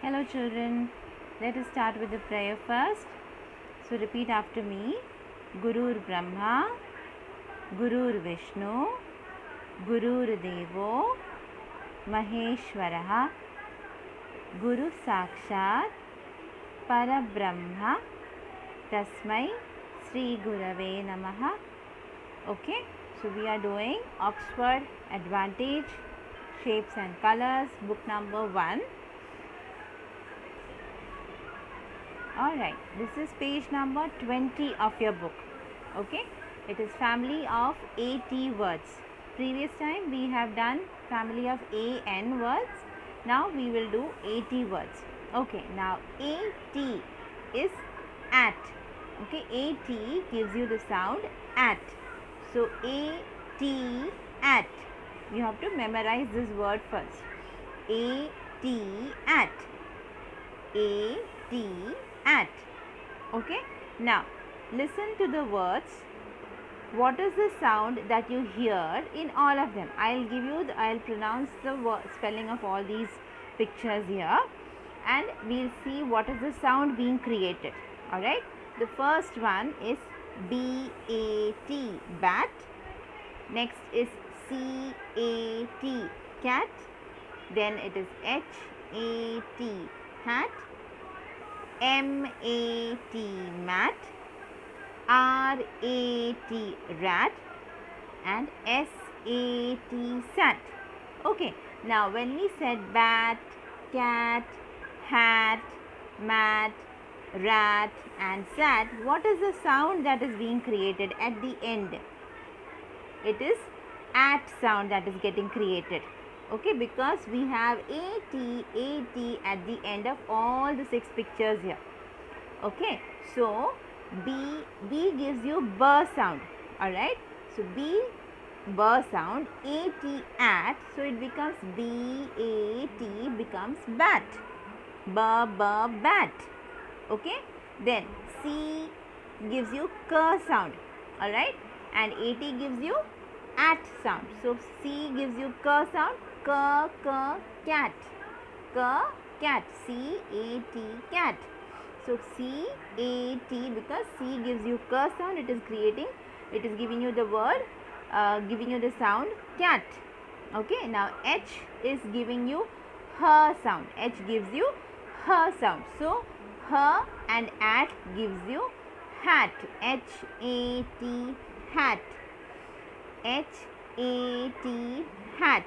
Hello children, let us start with the prayer first. So repeat after me. Gurur Brahma, Gurur Vishnu, Gurur Devo, Maheshwaraha, Guru Sakshat, Parabrahma, Tasmai, Sri Gurave Namaha. Okay, so we are doing Oxford Advantage, Shapes and Colors, book number 1. Alright, this is page number 20 of your book. Okay, it is family of 80 words. Previous time we have done family of AN words. Now we will do 80 words. Okay, now AT is at. Okay, AT gives you the sound at. So AT at. You have to memorize this word first. AT at. AT at. Okay, now listen to the words. What is the sound that you hear in all of them? I'll pronounce the spelling of all these pictures here, and we'll see what is the sound being created. All right, the first one is BAT, bat. Next is CAT, cat. Then it is HAT, hat. MAT, mat. RAT, rat. And SAT, sat. Okay, now when we said bat, cat, hat, mat, rat and sat, what is the sound that is being created at the end? It is at sound that is getting created. Okay, because we have AT at the end of all the 6 pictures here. Okay, so B gives you B sound. Alright, so B sound, at, so it becomes BAT becomes bat. Bat. Okay, then C gives you K sound. Alright, and AT gives you at sound. So C gives you K sound. Cat. Cat. CAT, cat. So CAT, because C gives you K sound, it is giving you the word, giving you the sound cat. Okay, now H is giving you her sound. H gives you her sound. So her and at gives you hat. HAT, hat. HAT, hat.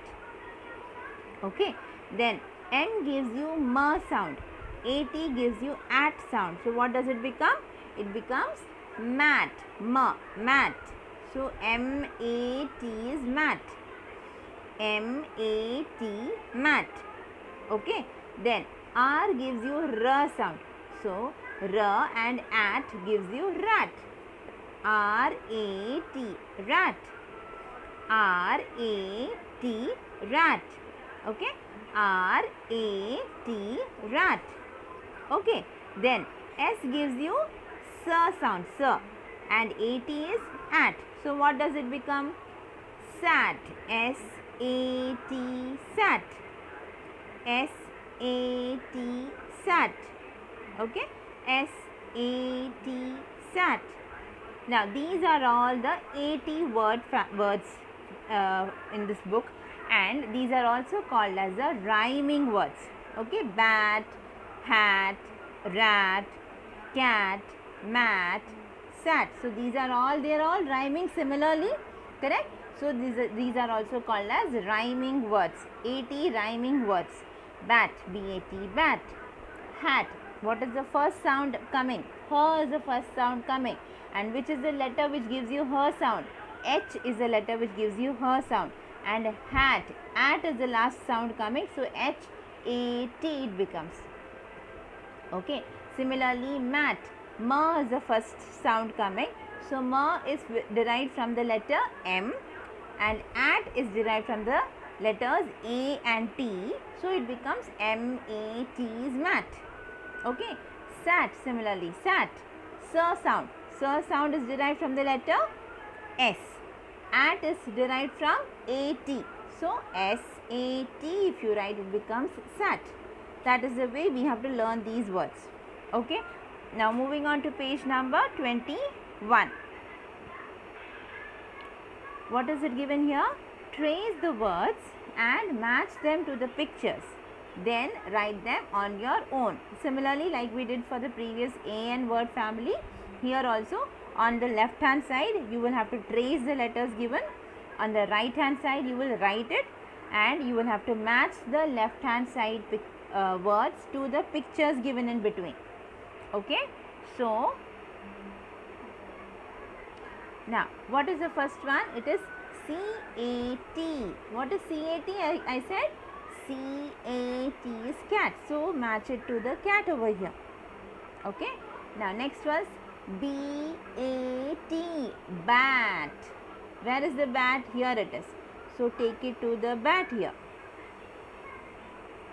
Okay, then M gives you M sound. AT gives you at sound. So what does it become? It becomes mat. Mat. So MAT is mat. MAT, mat. Okay, then R gives you R sound. So R and at gives you rat. RAT, rat. RAT, rat. Okay, RAT, rat. Okay, then S gives you S sound, sir, and AT is at. So what does it become? Sat. SAT, sat. SAT, sat. Okay, SAT, sat. Now these are all the 80 words in this book, and these are also called as the rhyming words. Okay, bat, hat, rat, cat, mat, sat. So these are all, they are all rhyming similarly, correct? So these are also called as rhyming words. 80 rhyming words. Bat, BAT, bat. Hat, what is the first sound coming? Her is the first sound coming. And which is the letter which gives you her sound? H is the letter which gives you her sound. And hat, at is the last sound coming. So HAT it becomes. Okay, similarly mat, ma is the first sound coming. So ma is derived from the letter M, and at is derived from the letters A and T. So it becomes MAT is mat. Okay, sat, similarly sat, sir sound. Sir sound is derived from the letter S. At is derived from AT. So SAT, if you write, it becomes sat. That is the way we have to learn these words. Okay. Now moving on to page number 21. What is it given here? Trace the words and match them to the pictures. Then write them on your own. Similarly, like we did for the previous AN word family, here also on the left hand side you will have to trace the letters given. On the right hand side you will write it, and you will have to match the left hand side words to the pictures given in between. Okay. So now what is the first one? It is CAT. What is CAT? I said CAT is cat. So match it to the cat over here. Okay. Now next was BAT, bat. Where is the bat? Here it is. So take it to the bat here.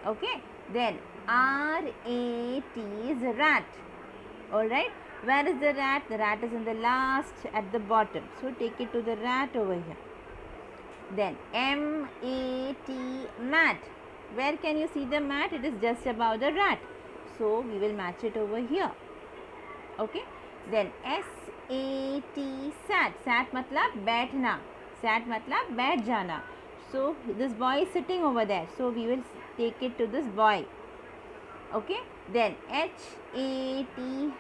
Okay. Then RAT is rat. Alright. Where is the rat? The rat is in the last at the bottom. So take it to the rat over here. Then MAT, mat. Where can you see the mat? It is just above the rat. So we will match it over here. Okay. Then SAT, sat. Sat matlab baithna. Sat matlab baith jana. So this boy is sitting over there. So we will take it to this boy. Okay. Then HAT,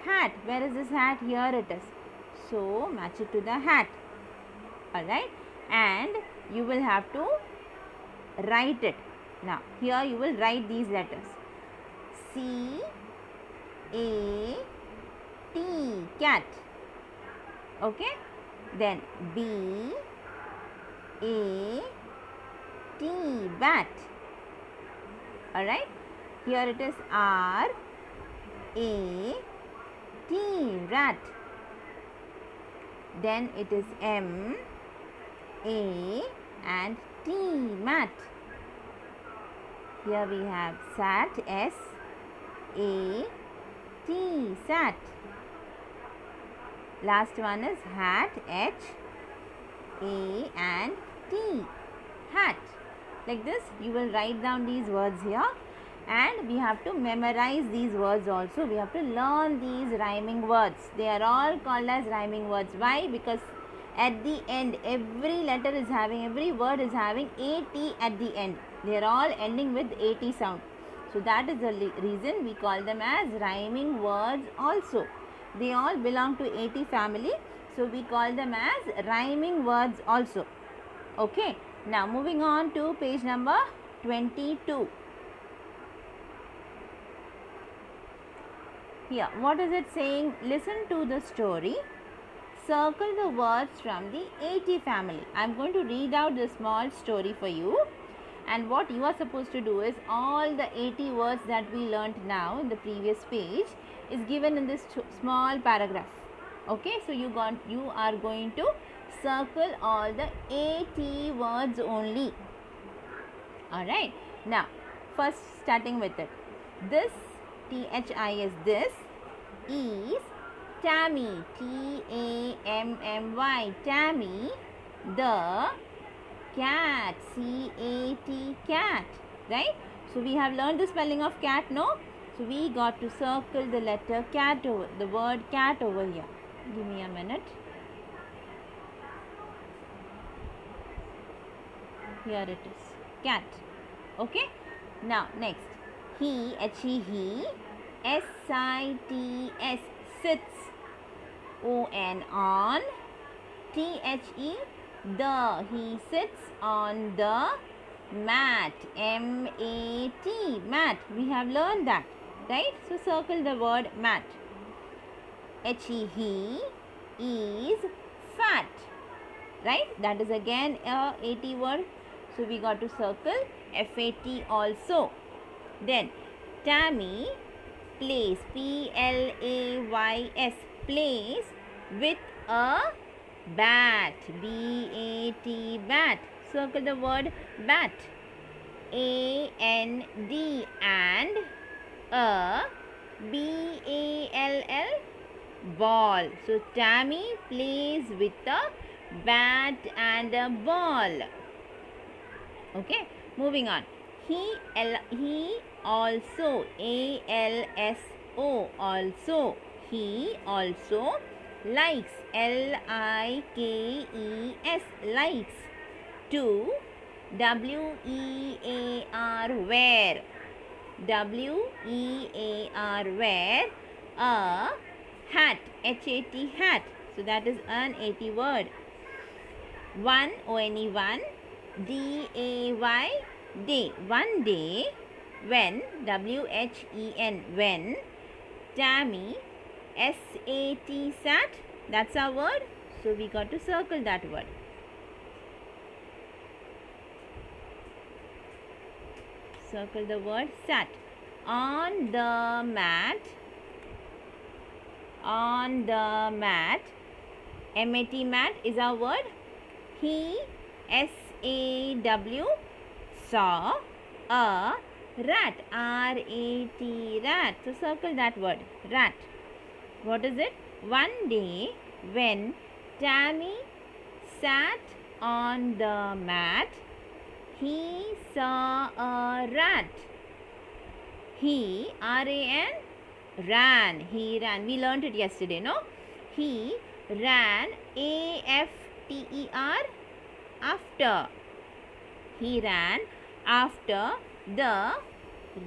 hat. Where is this hat? Here it is. So match it to the hat. Alright. And you will have to write it. Now here you will write these letters. CAT, cat. Okay. Then BAT, bat. Alright. Here it is RAT, rat. Then it is MA and T, mat. Here we have sat, SAT, sat. Last one is hat, HA and T, hat. Like this you will write down these words here, and we have to memorize these words also. We have to learn these rhyming words. They are all called as rhyming words. Why? Because at the end every letter is having, every word is having AT at the end. They are all ending with AT sound. So that is the reason we call them as rhyming words also. They all belong to AT family. So we call them as rhyming words also. Okay. Now moving on to page number 22. Here, what is it saying? Listen to the story. Circle the words from the AT family. I am going to read out the small story for you. And what you are supposed to do is, all the AT words that we learnt now in the previous page is given in this small paragraph. Okay, so you are going to circle all the AT words only. Alright. Now, first starting with it. This, THI is this, is Tammy, TAMMY, Tammy, the cat, CAT, cat, right? So we have learned the spelling of cat, no? So we got to circle the letter cat over, the word cat over here. Give me a minute. Here it is, cat. Okay. Now next, he, he, SITS, sits, ON, on, THE, the, he sits on the mat, MAT, mat. We have learned that, right? So circle the word mat. He is fat, right? That is again a AT word. So we got to circle FAT also. Then Tammy plays, PLAYS, plays with a bat, BAT, bat. Circle the word bat. AND, and a BALL, ball. So Tammy plays with a bat and a ball. Okay, moving on. He also, ALSO, also. He also likes, LIKES, likes. To, WEAR, wear, WEAR, wear, a hat, HAT, hat. So that is an AT word. One, ONE, one, DAY, day, one day, when, WHEN, when, Tammy, SAT, sat, that's our word. So we got to circle that word. Circle the word sat. On the mat, on the mat, MAT, mat is our word. He, SAW, saw a rat, RAT, rat. So circle that word, rat. What is it? One day when Tammy sat on the mat, he saw a rat. He, RAN, ran. He ran. We learned it yesterday, no? He ran, AFTER, after. He ran after the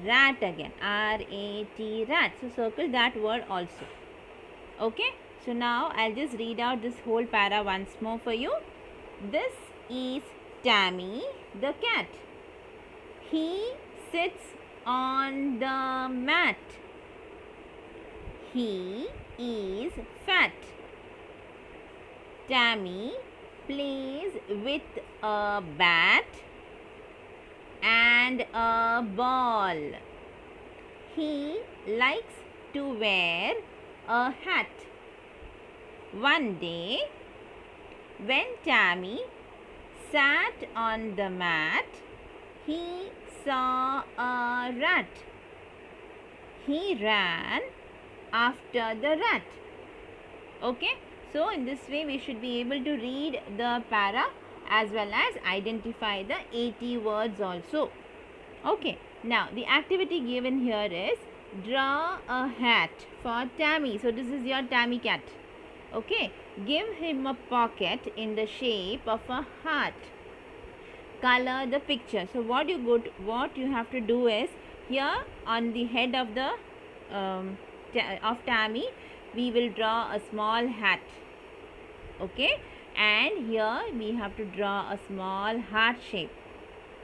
rat again. RAT, rat. So circle that word also. Okay. So now I'll just read out this whole para once more for you. This is Tammy the cat. He sits on the mat. He is fat. Tammy plays with a bat and a ball. He likes to wear a hat. One day, when Tammy sat on the mat, he saw a rat. He ran after the rat. Okay, so in this way we should be able to read the para as well as identify the AT words also. Okay, now the activity given here is draw a hat for Tammy. So this is your Tammy cat. Okay, give him a pocket in the shape of a heart. Color the picture. So what you have to do is, here on the head of the of Tammy, we will draw a small hat. Okay, and here we have to draw a small heart shape.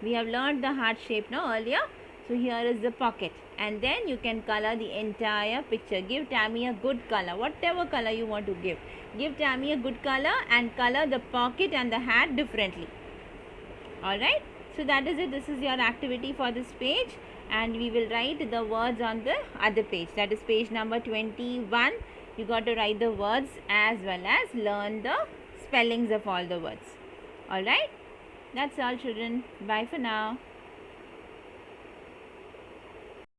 We have learned the heart shape now earlier. So here is the pocket, and then you can color the entire picture. Give Tammy a good color, whatever color you want to give. Give Tammy a good color and color the pocket and the hat differently. Alright, so that is it. This is your activity for this page, and we will write the words on the other page. That is page number 21. You got to write the words as well as learn the spellings of all the words. Alright, that's all children. Bye for now.